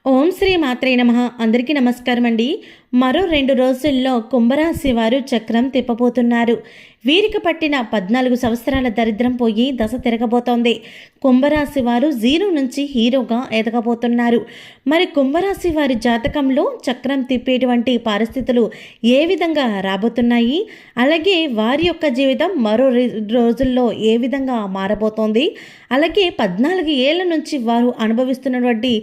ఓం శ్రీ మాత్రే నమః. అందరికీ నమస్కారం అండి. మరో 2 రోజుల్లో కుంభరాశి వారు చక్రం తిప్పబోతున్నారు. వీరికి పట్టిన 14 సంవత్సరాల దరిద్రం పోయి దశ తిరగబోతోంది. కుంభరాశి వారు జీరో నుంచి హీరోగా ఎదగబోతున్నారు. మరి కుంభరాశి వారి జాతకంలో చక్రం తిప్పేటువంటి పరిస్థితులు ఏ విధంగా రాబోతున్నాయి, అలాగే వారి యొక్క జీవితం మరో రోజుల్లో ఏ విధంగా మారబోతోంది, అలాగే 14 ఏళ్ల నుంచి వారు అనుభవిస్తున్నటువంటి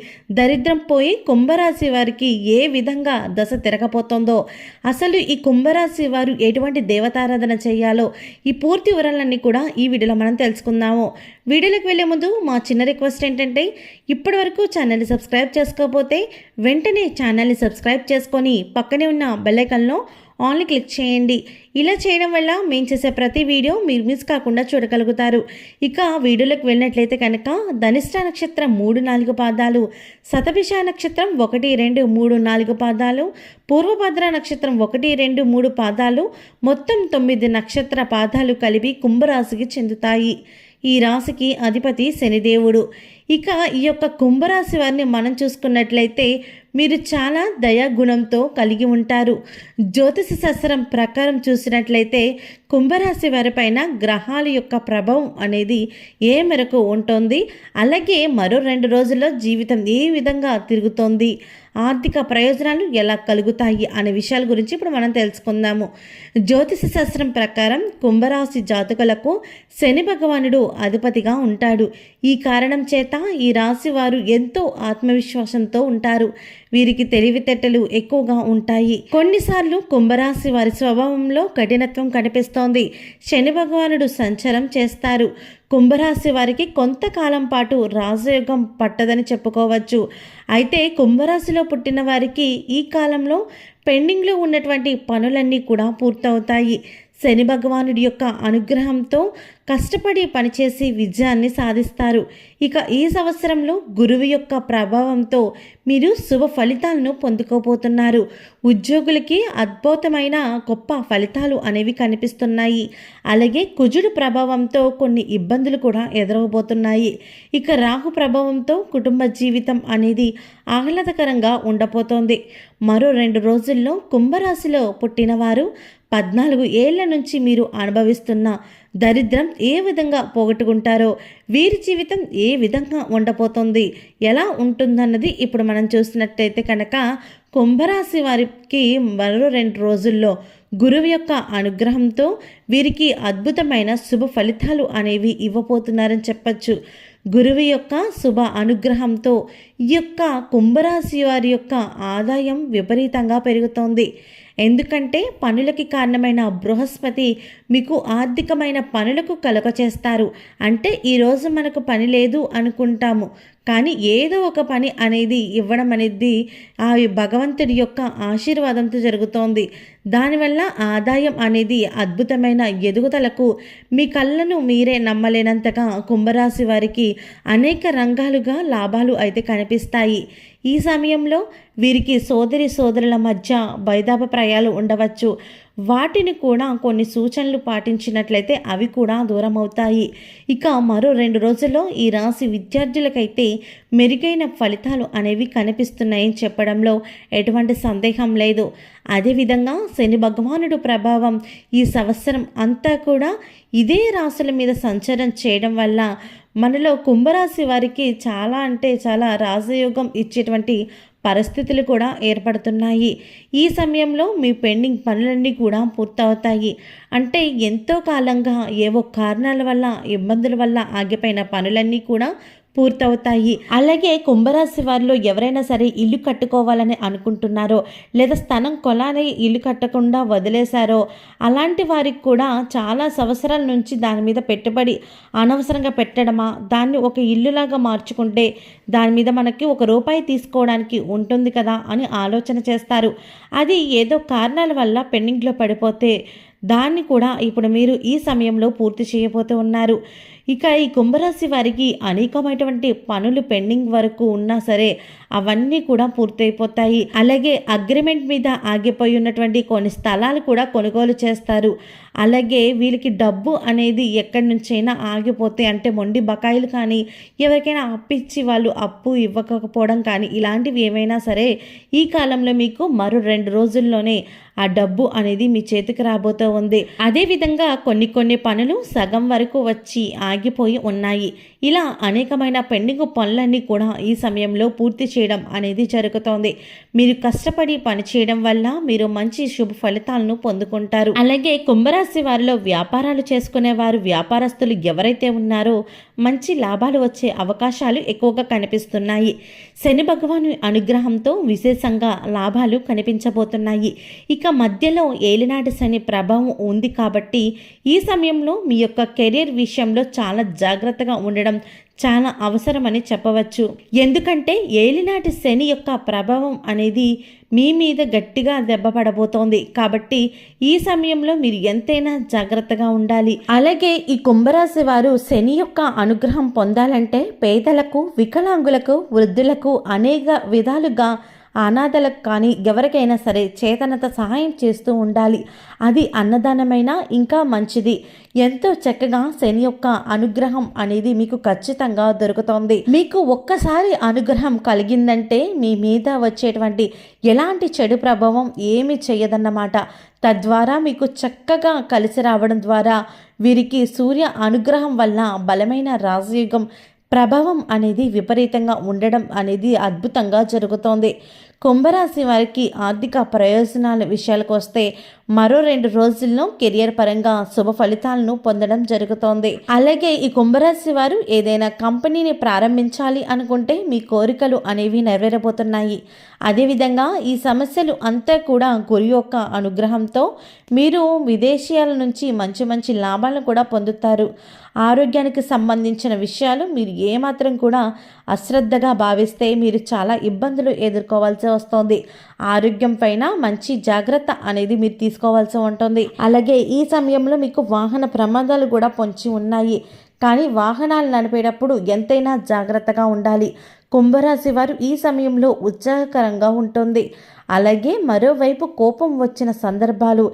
దరిద్రం పోయి కుంభరాశి వారికి ఏ విధంగా దశ తిరగబోతోందో, అసలు ఈ కుంభరాశి వారు ఎటువంటి దేవతారాధన చేయాలో, ఈ పూర్తి వివరాలన్నీ కూడా ఈ వీడియోలో మనం తెలుసుకుందాము. వీడియోలోకి వెళ్ళే ముందు మా చిన్న రిక్వెస్ట్ ఏంటంటే, ఇప్పటి వరకు ఛానల్ని సబ్స్క్రైబ్ చేసుకోకపోతే వెంటనే ఛానల్ని సబ్స్క్రైబ్ చేసుకొని పక్కనే ఉన్న బెల్ ఐకాన్లో ఆన్లీ క్లిక్ చేయండి. ఇలా చేయడం వల్ల మేము చేసే ప్రతి వీడియో మీరు మిస్ కాకుండా చూడగలుగుతారు. ఇక వీడియోలోకి వెళ్ళినట్లయితే కనుక ధనిష్ట నక్షత్రం 3-4 పాదాలు, శతభిష నక్షత్రం 1, 2, 3, 4 పాదాలు, పూర్వభద్ర నక్షత్రం 1, 2, 3 పాదాలు, మొత్తం 9 నక్షత్ర పాదాలు కలిపి కుంభరాశికి చెందుతాయి. ఈ రాశికి అధిపతి శనిదేవుడు. ఇక ఈ యొక్క కుంభరాశి వారిని మనం చూసుకున్నట్లయితే మీరు చాలా దయాగుణంతో కలిగి ఉంటారు. జ్యోతిష శాస్త్రం ప్రకారం చూసినట్లయితే కుంభరాశి వారిపైన గ్రహాల యొక్క ప్రభావం అనేది ఏ మేరకు ఉంటుంది, అలాగే మరో 2 రోజుల్లో జీవితం ఏ విధంగా తిరుగుతోంది, ఆర్థిక ప్రయోజనాలు ఎలా కలుగుతాయి అనే విషయాల గురించి ఇప్పుడు మనం తెలుసుకుందాము. జ్యోతిష శాస్త్రం ప్రకారం కుంభరాశి జాతకులకు శని భగవానుడు అధిపతిగా ఉంటాడు. ఈ కారణం చేత ఈ రాశి వారు ఎంతో ఆత్మవిశ్వాసంతో ఉంటారు. వీరికి తెలివితేటలు ఎక్కువగా ఉంటాయి. కొన్నిసార్లు కుంభరాశి వారి స్వభావంలో కఠినత్వం కనిపిస్తోంది. శని భగవానుడు సంచారం చేస్తారు. కుంభరాశి వారికి కొంతకాలం పాటు రాజయోగం పట్టదని చెప్పుకోవచ్చు. అయితే కుంభరాశిలో పుట్టిన వారికి ఈ కాలంలో పెండింగ్లో ఉన్నటువంటి పనులన్నీ కూడా పూర్తవుతాయి. శని భగవానుడి యొక్క అనుగ్రహంతో కష్టపడి పనిచేసి విజయాన్ని సాధిస్తారు. ఇక ఈ సంవత్సరంలో గురువు యొక్క ప్రభావంతో మీరు శుభ ఫలితాలను పొందుకోబోతున్నారు. ఉద్యోగులకి అద్భుతమైన గొప్ప ఫలితాలు అనేవి కనిపిస్తున్నాయి. అలాగే కుజుడు ప్రభావంతో కొన్ని ఇబ్బందులు కూడా ఎదురవబోతున్నాయి. ఇక రాహు ప్రభావంతో కుటుంబ జీవితం అనేది ఆహ్లాదకరంగా ఉండబోతోంది. మరో 2 రోజుల్లో కుంభరాశిలో పుట్టినవారు 14 ఏళ్ల నుంచి మీరు అనుభవిస్తున్న దరిద్రం ఏ విధంగా పోగొట్టుకుంటారో, వీరి జీవితం ఏ విధంగా ఉండబోతోంది, ఎలా ఉంటుందన్నది ఇప్పుడు మనం చూసినట్టయితే కనుక కుంభరాశి వారికి మరో 2 రోజుల్లో గురువు యొక్క అనుగ్రహంతో వీరికి అద్భుతమైన శుభ ఫలితాలు అనేవి ఇవ్వబోతున్నారని చెప్పచ్చు. గురువు యొక్క శుభ అనుగ్రహంతో ఈ యొక్క కుంభరాశి వారి యొక్క ఆదాయం విపరీతంగా పెరుగుతోంది. ఎందుకంటే పనులకి కారణమైన బృహస్పతి మీకు ఆర్థికమైన పనులకు కలుగచేస్తారు. అంటే ఈరోజు మనకు పని లేదు అనుకుంటాము, కానీ ఏదో ఒక పని అనేది ఇవ్వడం అనేది ఆ భగవంతుడి యొక్క ఆశీర్వాదంతో జరుగుతోంది. దానివల్ల ఆదాయం అనేది అద్భుతమైన ఎదుగుదలకు మీ కళ్ళను మీరే నమ్మలేనంతగా కుంభరాశి వారికి అనేక రంగాలుగా లాభాలు అయితే కనిపిస్తాయి. ఈ సమయంలో వీరికి సోదరుల మధ్య భేదాభిప్రాయాలు ఉండవచ్చు. వాటిని కూడా కొన్ని సూచనలు పాటించినట్లయితే అవి కూడా దూరం అవుతాయి. ఇక మరో 2 రోజుల్లో ఈ రాశి విద్యార్థులకైతే మెరుగైన ఫలితాలు అనేవి కనిపిస్తున్నాయని చెప్పడంలో ఎటువంటి సందేహం లేదు. అదేవిధంగా శని భగవానుడు ప్రభావం ఈ సంవత్సరం అంతా కూడా ఇదే రాశుల మీద సంచారం చేయడం వల్ల మనలో కుంభరాశి వారికి చాలా అంటే చాలా రాజయోగం ఇచ్చేటువంటి పరిస్థితులు కూడా ఏర్పడుతున్నాయి. ఈ సమయంలో మీ పెండింగ్ పనులన్నీ కూడా పూర్తవుతాయి. అంటే ఎంతో కాలంగా ఏవో కారణాల వల్ల ఇబ్బందుల వల్ల ఆగిపోయిన పనులన్నీ కూడా పూర్తవుతాయి. అలాగే కుంభరాశి వారిలో ఎవరైనా సరే ఇల్లు కట్టుకోవాలని అనుకుంటున్నారో, లేదా స్థలం కొనాలని ఇల్లు కట్టకుండా వదిలేశారో, అలాంటి వారికి కూడా చాలా సంవత్సరాల నుంచి దాని మీద పెట్టుబడి అనవసరంగా పెట్టడమా, దాన్ని ఒక ఇల్లులాగా మార్చుకుంటే దాని మీద మనకి ₹1 తీసుకోవడానికి ఉంటుంది కదా అని ఆలోచన చేస్తారు. అది ఏదో కారణాల వల్ల పెండింగ్లో పడిపోతే దాన్ని కూడా ఇప్పుడు మీరు ఈ సమయంలో పూర్తి చేయబోతూ ఉన్నారు. ఇక ఈ కుంభరాశి వారికి అనేకమైనటువంటి పనులు పెండింగ్ వరకు ఉన్నా సరే అవన్నీ కూడా పూర్తయిపోతాయి. అలాగే అగ్రిమెంట్ మీద ఆగిపోయి ఉన్నటువంటి కొన్ని స్థలాలు కూడా కొనుగోలు చేస్తారు. అలాగే వీళ్ళకి డబ్బు అనేది ఎక్కడి నుంచైనా ఆగిపోతే, అంటే మొండి బకాయిలు కానీ, ఎవరికైనా అప్పిచ్చి వాళ్ళు అప్పు ఇవ్వకపోవడం కానీ, ఇలాంటివి ఏమైనా సరే ఈ కాలంలో మీకు మరో 2 రోజుల్లోనే ఆ డబ్బు అనేది మీ చేతికి రాబోతూ ఉంది. అదేవిధంగా కొన్ని పనులు సగం వరకు వచ్చి ఆగిపోయి ఉన్నాయి. ఇలా అనేకమైన పెండింగ్ పనులన్నీ కూడా ఈ సమయంలో పూర్తి చేయడం అనేది జరుగుతోంది. మీరు కష్టపడి పని చేయడం వల్ల మీరు మంచి శుభ ఫలితాలను పొందుకుంటారు. అలాగే కుంభరాశి వారిలో వ్యాపారాలు చేసుకునేవారు, వ్యాపారస్తులు ఎవరైతే ఉన్నారో మంచి లాభాలు వచ్చే అవకాశాలు ఎక్కువగా కనిపిస్తున్నాయి. శని భగవాను అనుగ్రహంతో విశేషంగా లాభాలు కనిపించబోతున్నాయి. ఇక మధ్యలో ఏలినాటి శని ప్రభావం ఉంది కాబట్టి ఈ సమయంలో మీ యొక్క కెరీర్ విషయంలో చాలా జాగ్రత్తగా ఉండడం చాలా అవసరమని చెప్పవచ్చు. ఎందుకంటే ఏలినాటి శని యొక్క ప్రభావం అనేది మీ మీద గట్టిగా దెబ్బ పడబోతోంది. కాబట్టి ఈ సమయంలో మీరు ఎంతైనా జాగ్రత్తగా ఉండాలి. అలాగే ఈ కుంభరాశి వారు శని యొక్క అనుగ్రహం పొందాలంటే పేదలకు, వికలాంగులకు, వృద్ధులకు అనేక విధాలుగా అనాథలకు కానీ ఎవరికైనా సరే చేతనత సహాయం చేస్తూ ఉండాలి. అది అన్నదానమైనా ఇంకా మంచిది. ఎంతో చక్కగా శని యొక్క అనుగ్రహం అనేది మీకు ఖచ్చితంగా దొరుకుతోంది. మీకు ఒక్కసారి అనుగ్రహం కలిగిందంటే మీ మీద వచ్చేటువంటి ఎలాంటి చెడు ప్రభావం ఏమీ చేయదన్నమాట. తద్వారా మీకు చక్కగా కలిసి రావడం ద్వారా వీరికి సూర్య అనుగ్రహం వల్ల బలమైన రాజయోగం ప్రభావం అనేది విపరీతంగా ఉండడం అనేది అద్భుతంగా జరుగుతోంది. కుంభరాశి వారికి ఆర్థిక ప్రయోజనాల విషయాలకు వస్తే మరో 2 రోజుల్లో కెరియర్ పరంగా శుభ ఫలితాలను పొందడం జరుగుతోంది. అలాగే ఈ కుంభరాశి వారు ఏదైనా కంపెనీని ప్రారంభించాలి అనుకుంటే మీ కోరికలు అనేవి నెరవేరబోతున్నాయి. అదేవిధంగా ఈ సమస్యలు అంతా కూడా గురి యొక్క అనుగ్రహంతో మీరు విదేశీయాల నుంచి మంచి లాభాలను కూడా పొందుతారు. ఆరోగ్యానికి సంబంధించిన విషయాలు మీరు ఏమాత్రం కూడా అశ్రద్ధగా భావిస్తే మీరు చాలా ఇబ్బందులు ఎదుర్కోవాల్సి వస్తుంది. ఆరోగ్యం పైన మంచి జాగ్రత్త అనేది మీరు తీసుకోవాల్సి ఉంటుంది. అలాగే ఈ సమయంలో మీకు వాహన ప్రమాదాలు కూడా పొంచి ఉన్నాయి. కానీ వాహనాలు నడిపేటప్పుడు ఎంతైనా జాగ్రత్తగా ఉండాలి. కుంభరాశి వారు ఈ సమయంలో ఉత్సాహకరంగా ఉంటుంది. అలాగే మరోవైపు కోపం వచ్చిన సందర్భాలు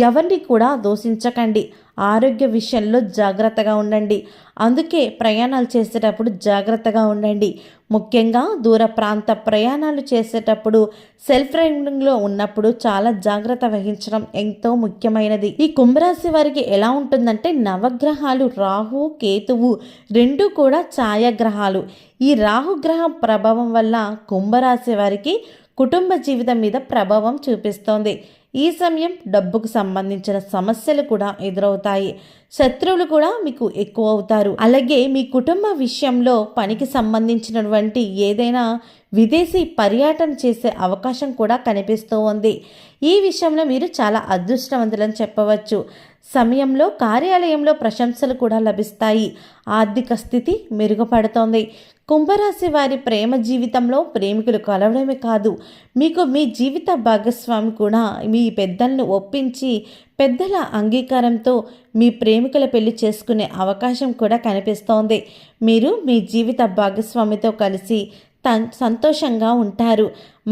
ఎవరిని కూడా దూషించకండి. ఆరోగ్య విషయంలో జాగ్రత్తగా ఉండండి. అందుకే ప్రయాణాలు చేసేటప్పుడు జాగ్రత్తగా ఉండండి. ముఖ్యంగా దూర ప్రాంత ప్రయాణాలు చేసేటప్పుడు సెల్ఫ్ డ్రైవింగ్లో ఉన్నప్పుడు చాలా జాగ్రత్త వహించడం ఎంతో ముఖ్యమైనది. ఈ కుంభరాశి వారికి ఎలా ఉంటుందంటే నవగ్రహాలు రాహు, కేతువు 2 కూడా ఛాయాగ్రహాలు. ఈ రాహుగ్రహం ప్రభావం వల్ల కుంభరాశి వారికి కుటుంబ జీవితం మీద ప్రభావం చూపిస్తోంది. ఈ సమయం డబ్బుకు సంబంధించిన సమస్యలు కూడా ఎదురవుతాయి. శత్రువులు కూడా మీకు ఎక్కువ అవుతారు. అలాగే మీ కుటుంబ విషయంలో పనికి సంబంధించినటువంటి ఏదైనా విదేశీ పర్యటన చేసే అవకాశం కూడా కనిపిస్తూ ఉంది. ఈ విషయంలో మీరు చాలా అదృష్టవంతులని చెప్పవచ్చు. సమయంలో కార్యాలయంలో ప్రశంసలు కూడా లభిస్తాయి. ఆర్థిక స్థితి మెరుగుపడుతోంది. కుంభరాశి వారి ప్రేమ జీవితంలో ప్రేమికులు కలవడమే కాదు, మీకు మీ జీవిత భాగస్వామి కూడా మీ పెద్దలను ఒప్పించి పెద్దల అంగీకారంతో మీ ప్రేమికుల పెళ్లి చేసుకునే అవకాశం కూడా కనిపిస్తోంది. మీరు మీ జీవిత భాగస్వామితో కలిసి సంతోషంగా ఉంటారు.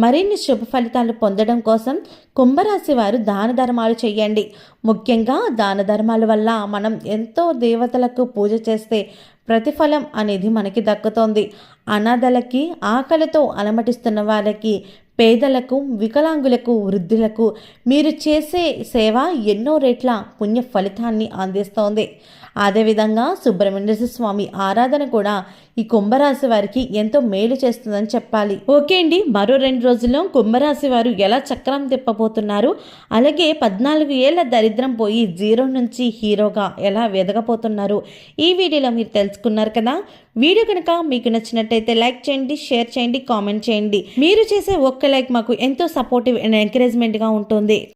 మరిన్ని శుభ ఫలితాలు పొందడం కోసం కుంభరాశి వారు దాన ధర్మాలు చేయండి. ముఖ్యంగా దాన ధర్మాల వల్ల మనం ఎంతో దేవతలకు పూజ చేస్తే ప్రతిఫలం అనేది మనకి దక్కుతోంది. అనాథలకి, ఆకలితో అలమటిస్తున్న వాళ్ళకి, పేదలకు, వికలాంగులకు, వృద్ధులకు మీరు చేసే సేవ ఎన్నో రెట్ల పుణ్య ఫలితాన్ని అందిస్తోంది. అదేవిధంగా సుబ్రహ్మణ్య స్వామి ఆరాధన కూడా ఈ కుంభరాశి వారికి ఎంతో మేలు చేస్తుందని చెప్పాలి. ఓకే అండి, మరో 2 రోజుల్లో కుంభరాశి వారు ఎలా చక్రం తిప్పబోతున్నారు, అలాగే 14 ఏళ్ల దరిద్రం పోయి 0 నుంచి హీరోగా ఎలా ఎదగబోతున్నారు ఈ వీడియోలో మీరు తెలుసుకున్నారు కదా. వీడియో కనుక మీకు నచ్చినట్టయితే లైక్ చేయండి, షేర్ చేయండి, కామెంట్ చేయండి. మీరు చేసే ఒక్క లైక్ మాకు ఎంతో సపోర్టివ్ అండ్ ఎంకరేజ్మెంట్గా ఉంటుంది.